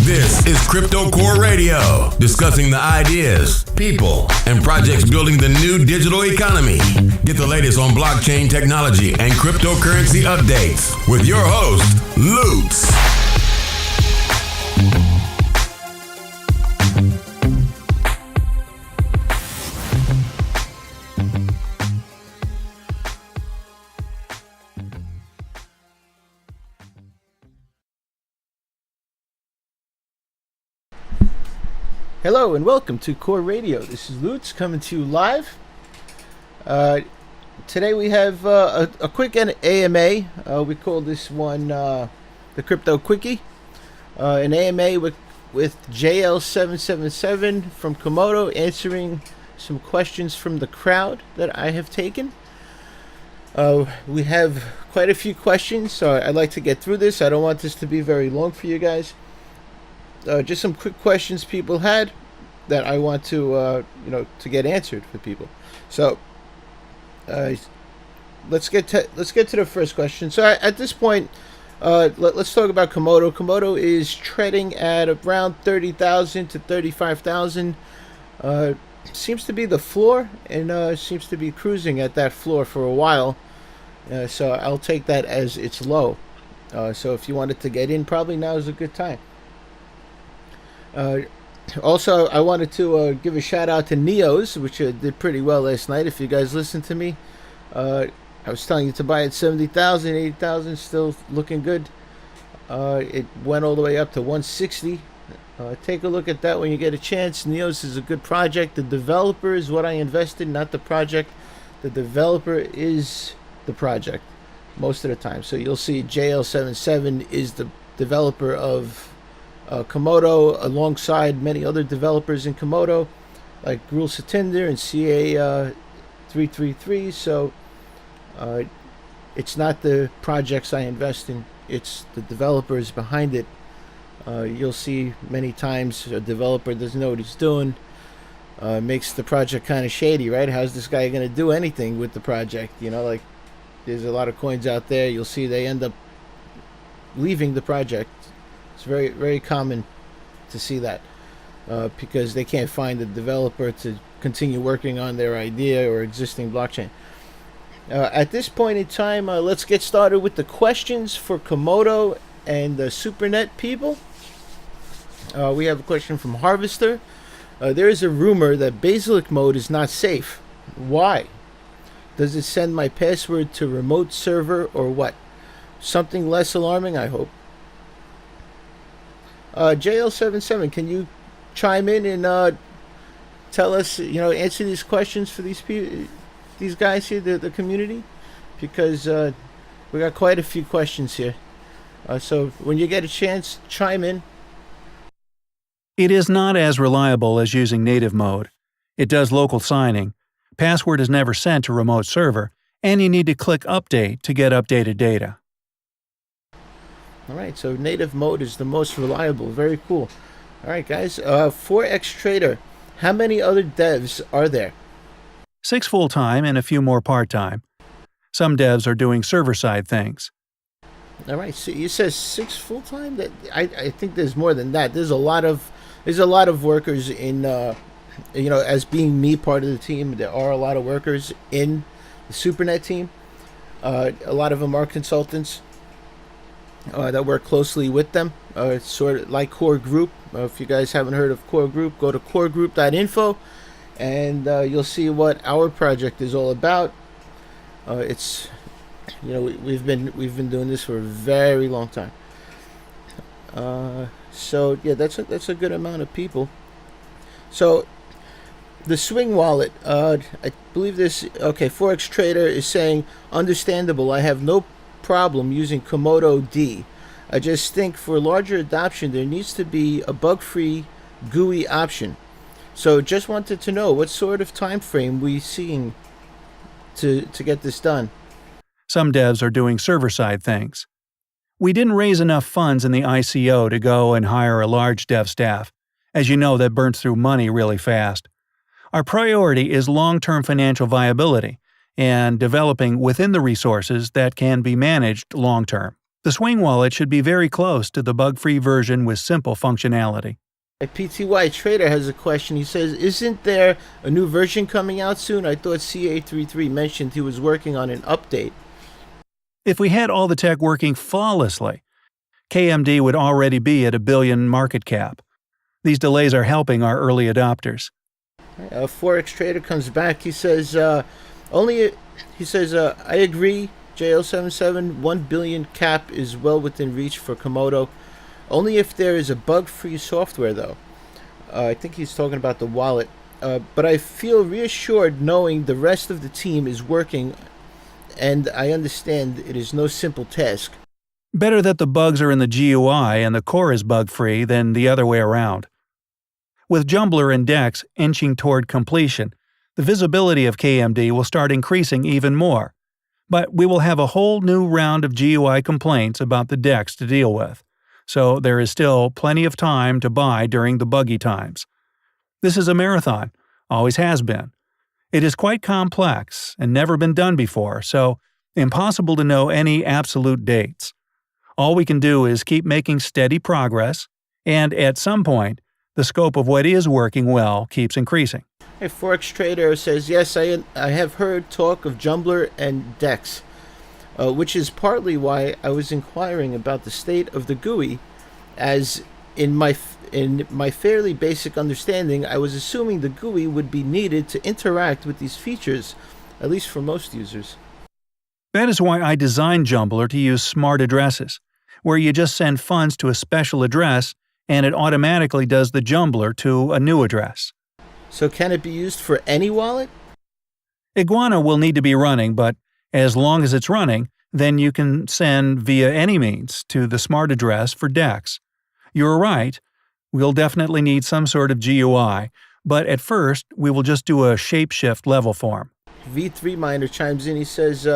This is Crypto Core Radio, discussing the ideas, people, and projects building the new digital economy. Get the latest on blockchain technology and cryptocurrency updates with your host, LooTz. Hello and welcome to Core Radio. This is LooTz coming to you live. Today we have a quick AMA. We call this one the Crypto Quickie. An AMA with JL777 from Komodo answering some questions from the crowd that I have taken. We have quite a few questions, so I'd like to get through this. I don't want this to be very long for you guys. Just some quick questions people had that I want to to get answered for people. So let's get to the first question. So at this point, let's talk about Komodo. Komodo is trading at around 30,000 to 35,000. Seems to be the floor, and seems to be cruising at that floor for a while. So I'll take that as its low. So if you wanted to get in, probably now is a good time. Also, I wanted to give a shout out to Neos, which did pretty well last night. If you guys listened to me, I was telling you to buy at 70,000, 80,000, still looking good. It went all the way up to 160. Take a look at that when you get a chance. Neos is a good project. The developer is what I invested, not the project. The developer is the project most of the time. So you'll see JL77 is the developer of Komodo, alongside many other developers in Komodo, like Gruel Satinder and CA333. So it's not the projects I invest in, it's the developers behind it. You'll see many times a developer doesn't know what he's doing, makes the project kind of shady, right? How's this guy going to do anything with the project? Like there's a lot of coins out there, you'll see they end up leaving the project. It's very, very common to see that because they can't find a developer to continue working on their idea or existing blockchain. At this point in time, let's get started with the questions for Komodo and the SuperNet people. We have a question from Harvester. There is a rumor that Basilic mode is not safe. Why? Does it send my password to remote server or what? Something less alarming, I hope. JL77, can you chime in and tell us, answer these questions for these guys here, the community? Because we got quite a few questions here. So when you get a chance, chime in. It is not as reliable as using native mode. It does local signing. Password is never sent to remote server, and you need to click Update to get updated data. Alright, so native mode is the most reliable. Very cool. Alright guys, 4X Trader, how many other devs are there? 6 full-time and a few more part-time. Some devs are doing server-side things. Alright, so you said 6 full-time? I think there's more than that. There's a lot of workers in, as being me part of the team, there are a lot of workers in the SuperNet team. A lot of them are consultants. That work closely with them. It's sort of like Core Group. If you guys haven't heard of Core Group, go to coregroup.info and you'll see what our project is all about. It's we've been doing this for a very long time. So yeah, that's a good amount of people. So the Swing wallet, I believe this. Okay, Forex Trader is saying, understandable. I have no problem using Komodo D. I just think for larger adoption there needs to be a bug-free GUI option. So just wanted to know what sort of time frame we seeing to get this done. Some devs are doing server-side things. We didn't raise enough funds in the ICO to go and hire a large dev staff. As you know, that burns through money really fast. Our priority is long-term financial viability and developing within the resources that can be managed long-term. The Swing wallet should be very close to the bug-free version with simple functionality. A PTY Trader has a question. He says, isn't there a new version coming out soon? I thought CA33 mentioned he was working on an update. If we had all the tech working flawlessly, KMD would already be at $1 billion market cap. These delays are helping our early adopters. Forex Trader comes back. He says, I agree, JL77, 1 billion cap is well within reach for Komodo. Only if there is a bug-free software, though. I think he's talking about the wallet. But I feel reassured knowing the rest of the team is working, and I understand it is no simple task. Better that the bugs are in the GUI and the core is bug-free than the other way around. With Jumbler and DEX inching toward completion, the visibility of KMD will start increasing even more. But we will have a whole new round of GUI complaints about the DEX to deal with, so there is still plenty of time to buy during the buggy times. This is a marathon, always has been. It is quite complex and never been done before, so impossible to know any absolute dates. All we can do is keep making steady progress, and at some point, the scope of what is working well keeps increasing. A Forex Trader says, yes, I have heard talk of Jumbler and DEX, which is partly why I was inquiring about the state of the GUI, as in my fairly basic understanding, I was assuming the GUI would be needed to interact with these features, at least for most users. That is why I designed Jumbler to use smart addresses, where you just send funds to a special address and it automatically does the Jumbler to a new address. So can it be used for any wallet? Iguana will need to be running, but as long as it's running, then you can send via any means to the smart address for DEX. You're right, we'll definitely need some sort of GUI, but at first we will just do a shapeshift level form. V3 Miner chimes in. He says,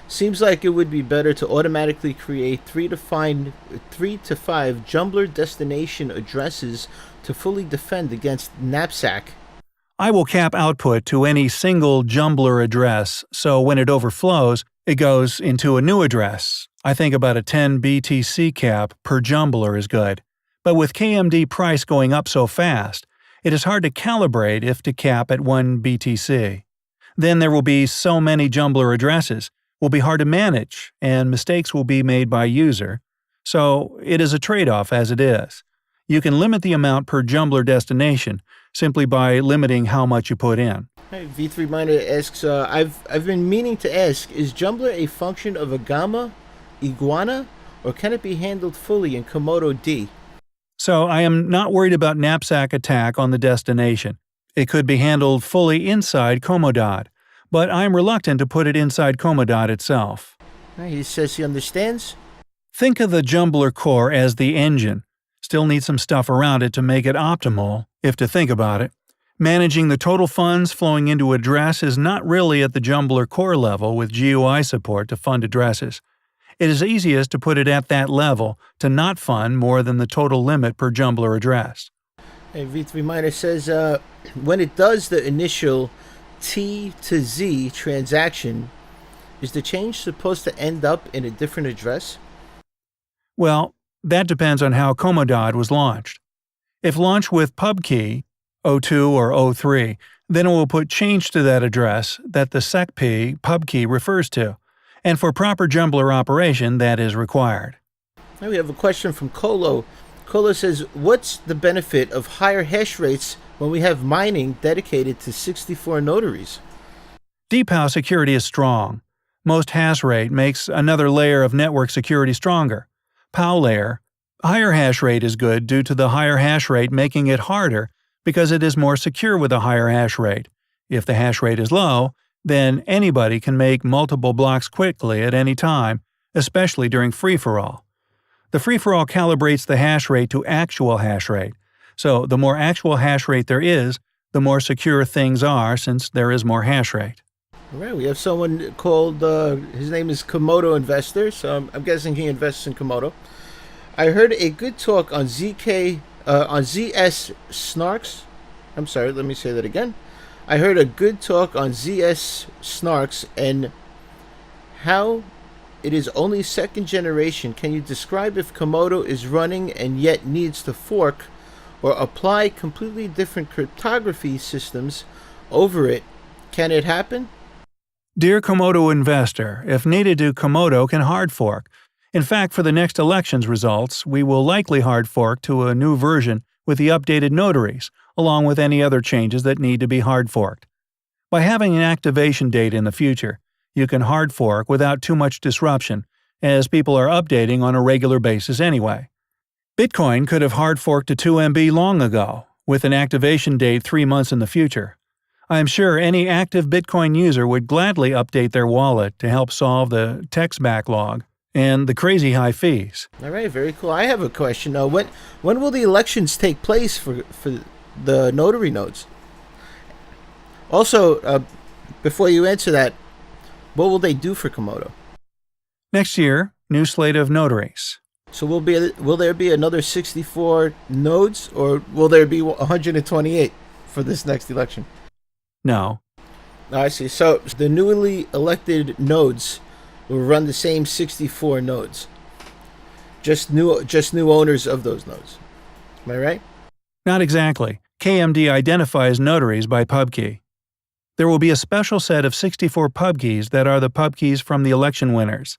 seems like it would be better to automatically create 3 to 5 Jumbler destination addresses to fully defend against knapsack. I will cap output to any single Jumbler address, so when it overflows, it goes into a new address. I think about a 10 BTC cap per Jumbler is good. But with KMD price going up so fast, it is hard to calibrate if to cap at 1 BTC. Then there will be so many Jumbler addresses, will be hard to manage, and mistakes will be made by user. So it is a trade-off as it is. You can limit the amount per Jumbler destination simply by limiting how much you put in. Hey, V3 Miner asks, I've been meaning to ask, is Jumbler a function of a gamma, iguana, or can it be handled fully in Komodo D? So I am not worried about knapsack attack on the destination. It could be handled fully inside Komodo, but I am reluctant to put it inside Komodo itself. He says he understands. Think of the Jumbler core as the engine. Still need some stuff around it to make it optimal, if to think about it. Managing the total funds flowing into address is not really at the Jumbler core level with GUI support to fund addresses. It is easiest to put it at that level to not fund more than the total limit per Jumbler address. Hey, V3 Miner says, when it does the initial T to Z transaction, is the change supposed to end up in a different address? Well, that depends on how Komodo was launched. If launched with pubkey, 02 or 03, then it will put change to that address that the secp pubkey refers to, and for proper Jumbler operation that is required. Now we have a question from Colo. Colo says, what's the benefit of higher hash rates when we have mining dedicated to 64 notaries? DPoW security is strong. Most hash rate makes another layer of network security stronger. PoW layer, higher hash rate is good due to the higher hash rate making it harder because it is more secure with a higher hash rate. If the hash rate is low, then anybody can make multiple blocks quickly at any time, especially during free-for-all. The free-for-all calibrates the hash rate to actual hash rate, so the more actual hash rate there is, the more secure things are since there is more hash rate. All right, we have someone called, his name is Komodo Investor, so I'm guessing he invests in Komodo. I heard a good talk on ZS Snarks. I'm sorry, let me say that again. I heard a good talk on ZS Snarks and how it is only second generation. Can you describe if Komodo is running and yet needs to fork or apply completely different cryptography systems over it? Can it happen? Dear Komodo investor, if needed to, Komodo can hard fork. In fact, for the next election's results, we will likely hard fork to a new version with the updated notaries, along with any other changes that need to be hard forked. By having an activation date in the future, you can hard fork without too much disruption, as people are updating on a regular basis anyway. Bitcoin could have hard forked to 2MB long ago, with an activation date 3 months in the future. I am sure any active Bitcoin user would gladly update their wallet to help solve the text backlog and the crazy high fees. All right, very cool. I have a question. When will the elections take place for the notary nodes? Also, before you answer that, what will they do for Komodo? Next year, new slate of notaries. So will there be another 64 nodes, or will there be 128 for this next election? No. I see. So the newly elected nodes will run the same 64 nodes. Just new owners of those nodes. Am I right? Not exactly. KMD identifies notaries by pub key. There will be a special set of 64 pub keys that are the pub keys from the election winners.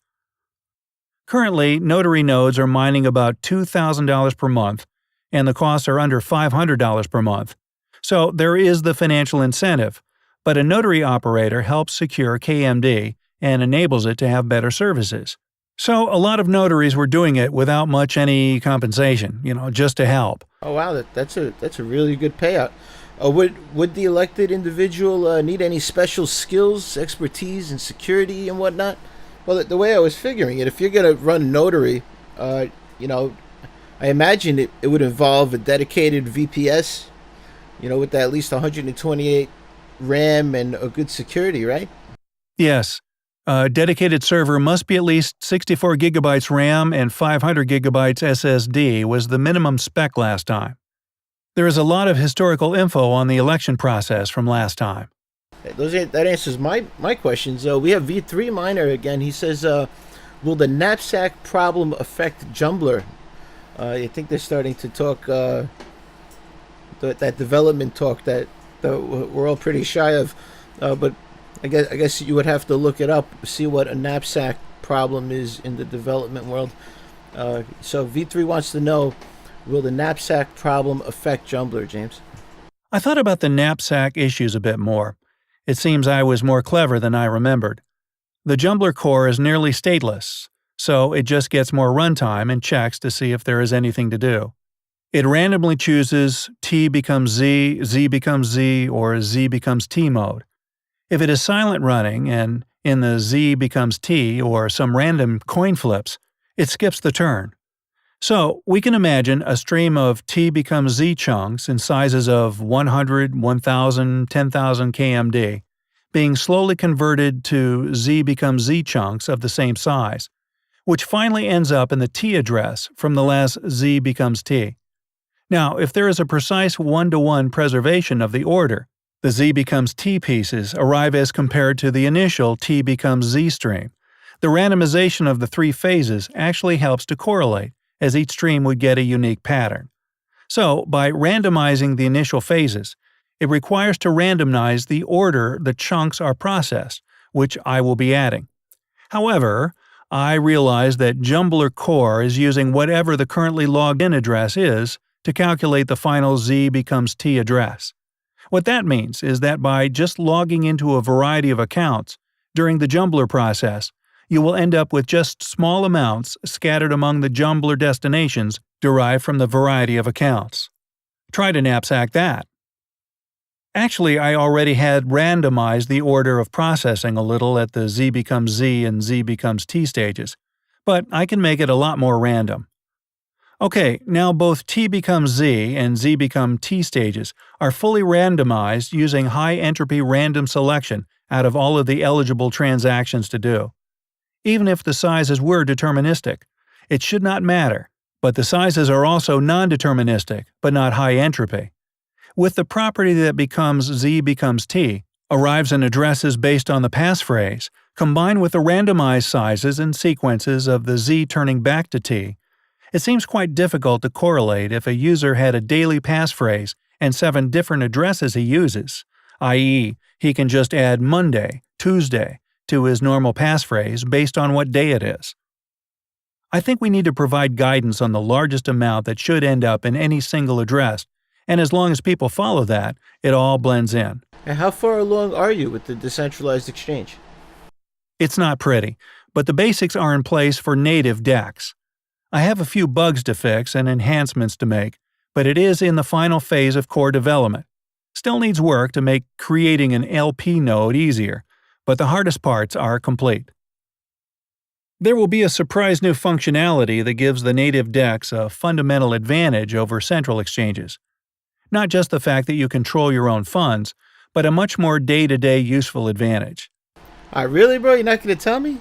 Currently, notary nodes are mining about $2,000 per month, and the costs are under $500 per month. So there is the financial incentive, but a notary operator helps secure KMD and enables it to have better services. So a lot of notaries were doing it without much any compensation, just to help. Oh wow, that's a really good payout. Would the elected individual need any special skills, expertise, and security and whatnot? Well, the way I was figuring it, if you're gonna run notary, I imagine it would involve a dedicated VPS, with at least 128 RAM and a good security, right? Yes. A dedicated server must be at least 64 gigabytes RAM and 500 gigabytes SSD was the minimum spec last time. There is a lot of historical info on the election process from last time. That answers my questions. We have V3 Miner again. He says, will the knapsack problem affect Jumbler? I think they're starting to talk, that development talk that we're all pretty shy of. But I guess you would have to look it up, see what a knapsack problem is in the development world. So V3 wants to know, will the knapsack problem affect Jumbler, James? I thought about the knapsack issues a bit more. It seems I was more clever than I remembered. The Jumbler core is nearly stateless, so it just gets more runtime and checks to see if there is anything to do. It randomly chooses T becomes Z, Z becomes Z, or Z becomes T mode. If it is silent running and in the Z becomes T or some random coin flips, it skips the turn. So we can imagine a stream of T becomes Z chunks in sizes of 100, 1000, 10,000 KMD being slowly converted to Z becomes Z chunks of the same size, which finally ends up in the T address from the last Z becomes T. Now, if there is a precise one-to-one preservation of the order, the Z becomes T pieces arrive as compared to the initial T becomes Z stream. The randomization of the three phases actually helps to correlate, as each stream would get a unique pattern. So, by randomizing the initial phases, it requires to randomize the order the chunks are processed, which I will be adding. However, I realize that Jumbler Core is using whatever the currently logged in address is to calculate the final Z becomes T address. What that means is that by just logging into a variety of accounts during the Jumbler process, you will end up with just small amounts scattered among the Jumbler destinations derived from the variety of accounts. Try to knapsack that. Actually, I already had randomized the order of processing a little at the Z becomes Z and Z becomes T stages, but I can make it a lot more random. Okay, now both T becomes Z and Z become T stages are fully randomized using high entropy random selection out of all of the eligible transactions to do. Even if the sizes were deterministic, it should not matter, but the sizes are also non-deterministic, but not high entropy. With the property that becomes Z becomes T, arrives in addresses based on the passphrase, Combined with the randomized sizes and sequences of the Z turning back to T, it seems quite difficult to correlate if a user had a daily passphrase and 7 different addresses he uses, i.e., he can just add Monday, Tuesday to his normal passphrase based on what day it is. I think we need to provide guidance on the largest amount that should end up in any single address, and as long as people follow that, it all blends in. And how far along are you with the decentralized exchange? It's not pretty, but the basics are in place for native DEX. I have a few bugs to fix and enhancements to make, but it is in the final phase of core development. Still needs work to make creating an LP node easier, but the hardest parts are complete. There will be a surprise new functionality that gives the native DEX a fundamental advantage over central exchanges. Not just the fact that you control your own funds, but a much more day-to-day useful advantage. Really, bro? You're not going to tell me?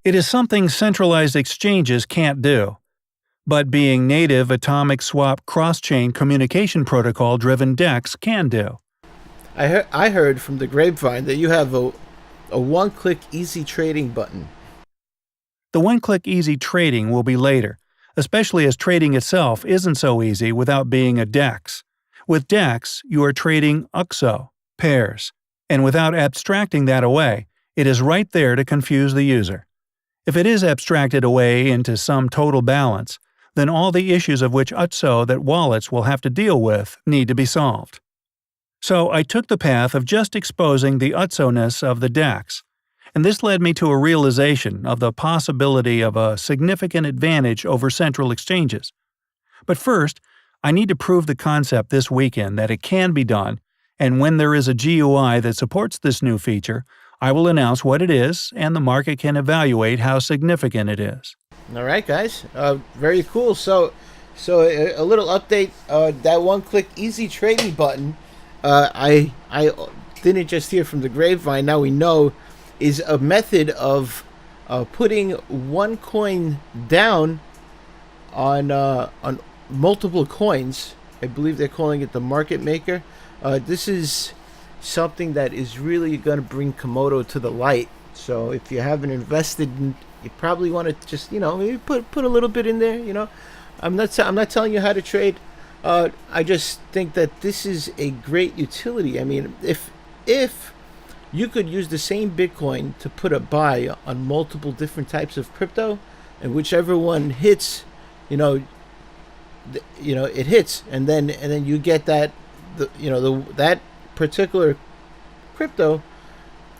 It is something centralized exchanges can't do, but being native atomic swap cross-chain communication protocol-driven DEX can do. I heard from the grapevine that you have a one-click easy trading button. The one-click easy trading will be later, especially as trading itself isn't so easy without being a DEX. With DEX, you are trading UXO, pairs, and without abstracting that away, it is right there to confuse the user. If it is abstracted away into some total balance, then all the issues of which UXO that wallets will have to deal with need to be solved. So I took the path of just exposing the UXO-ness of the DEX, and this led me to a realization of the possibility of a significant advantage over central exchanges. But first, I need to prove the concept this weekend that it can be done, and when there is a GUI that supports this new feature, I will announce what it is, and the market can evaluate how significant it is. All right, guys. Very cool. So a little update. That one-click easy trading button, I didn't just hear from the grapevine. Now we know is a method of putting one coin down on multiple coins. I believe they're calling it the market maker. This is something that is really going to bring Komodo to the light. So if you haven't invested, you probably want to just maybe put a little bit in there. I'm not telling you how to trade. I just think that this is a great utility. I mean, if you could use the same Bitcoin to put a buy on multiple different types of crypto, and whichever one hits, it hits, and then you get that that particular crypto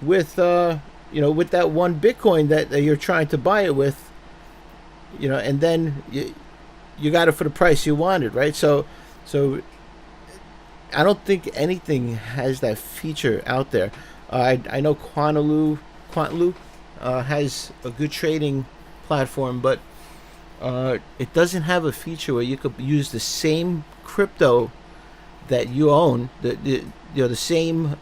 with with that one Bitcoin that you're trying to buy it with, and then you got it for the price you wanted, right? So I don't think anything has that feature out there. I know Quantlu has a good trading platform, but it doesn't have a feature where you could use the same crypto that you own, the same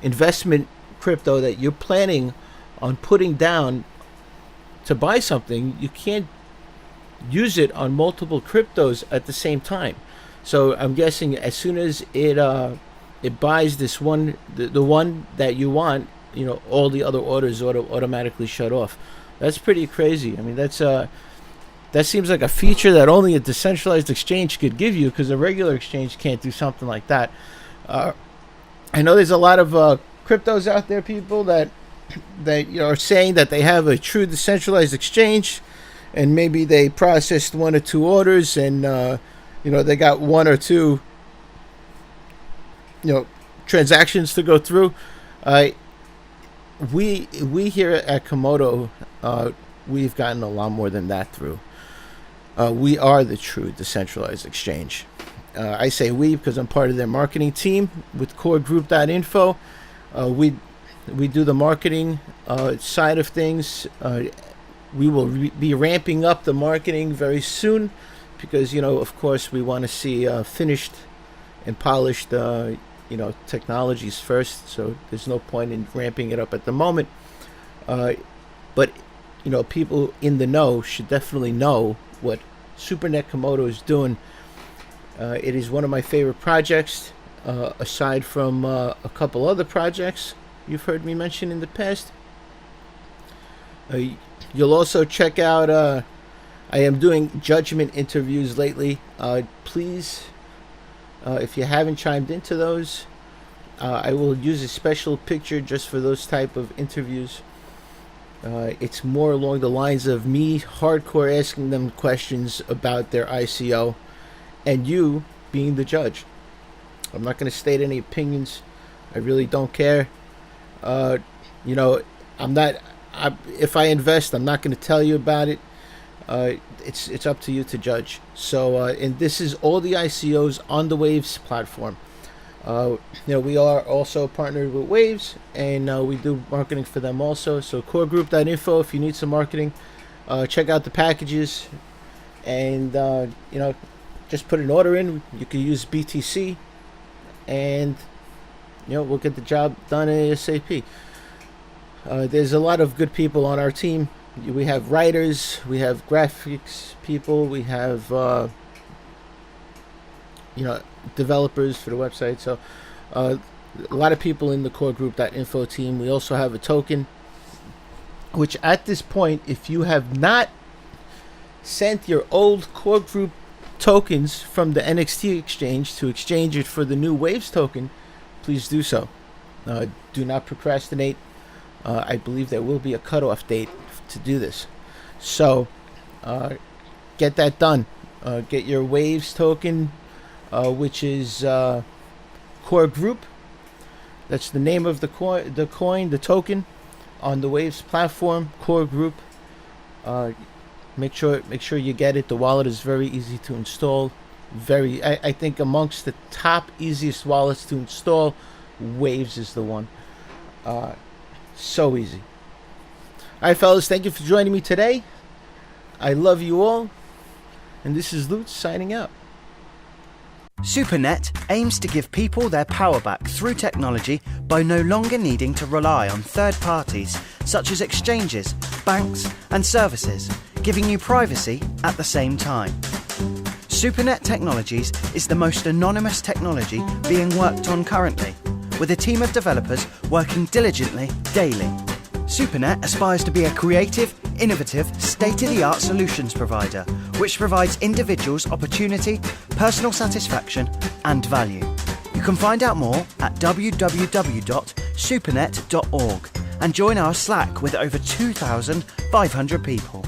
investment crypto that you're planning on putting down to buy something. You can't use it on multiple cryptos at the same time. So I'm guessing as soon as it buys this one, the one that you want, all the other orders automatically shut off. That's pretty crazy. I mean, that seems like a feature that only a decentralized exchange could give you, because a regular exchange can't do something like that. I know there's a lot of cryptos out there, people that are saying that they have a true decentralized exchange, and maybe they processed 1 or 2 orders, and they got 1 or 2 transactions to go through. We here at Komodo, we've gotten a lot more than that through. We are the true decentralized exchange. I say we because I'm part of their marketing team with coregroup.info. We do the marketing side of things. We will be ramping up the marketing very soon because, of course, we want to see finished and polished technologies first. So there's no point in ramping it up at the moment. But people in the know should definitely know what SuperNet Komodo is doing. It is one of my favorite projects, aside from a couple other projects you've heard me mention in the past. You'll also check out, I am doing judgment interviews lately. Please, if you haven't chimed into those, I will use a special picture just for those type of interviews. It's more along the lines of me hardcore asking them questions about their ICO and you being the judge. I'm not going to state any opinions. I really don't care. If I invest, I'm not going to tell you about it. It's up to you to judge. So, and this is all the ICOs on the Waves platform. We are also partnered with Waves, and we do marketing for them also. So coregroup.info if you need some marketing. Check out the packages, and just put an order in. You can use BTC, and we'll get the job done ASAP. There's a lot of good people on our team. We have writers, we have graphics people, we have developers for the website. So a lot of people in the coregroup.info team. We also have a token, which at this point, if you have not sent your old core group tokens from the NXT exchange to exchange it for the new Waves token, please do so. Do not procrastinate. I believe there will be a cutoff date to do this. So get that done. Get your Waves token, which is Core Group. That's the name of the coin, the token on the Waves platform, Core Group. Make sure you get it. The wallet is very easy to install. I think amongst the top easiest wallets to install, Waves is the one. So easy. All right, fellas, thank you for joining me today. I love you all, and this is LooTz signing out. SuperNet aims to give people their power back through technology by no longer needing to rely on third parties such as exchanges, banks, and services, giving you privacy at the same time. SuperNet Technologies is the most anonymous technology being worked on currently, with a team of developers working diligently daily. SuperNet aspires to be a creative, innovative, state-of-the-art solutions provider, which provides individuals opportunity, personal satisfaction, and value. You can find out more at www.supernet.org and join our Slack with over 2,500 people.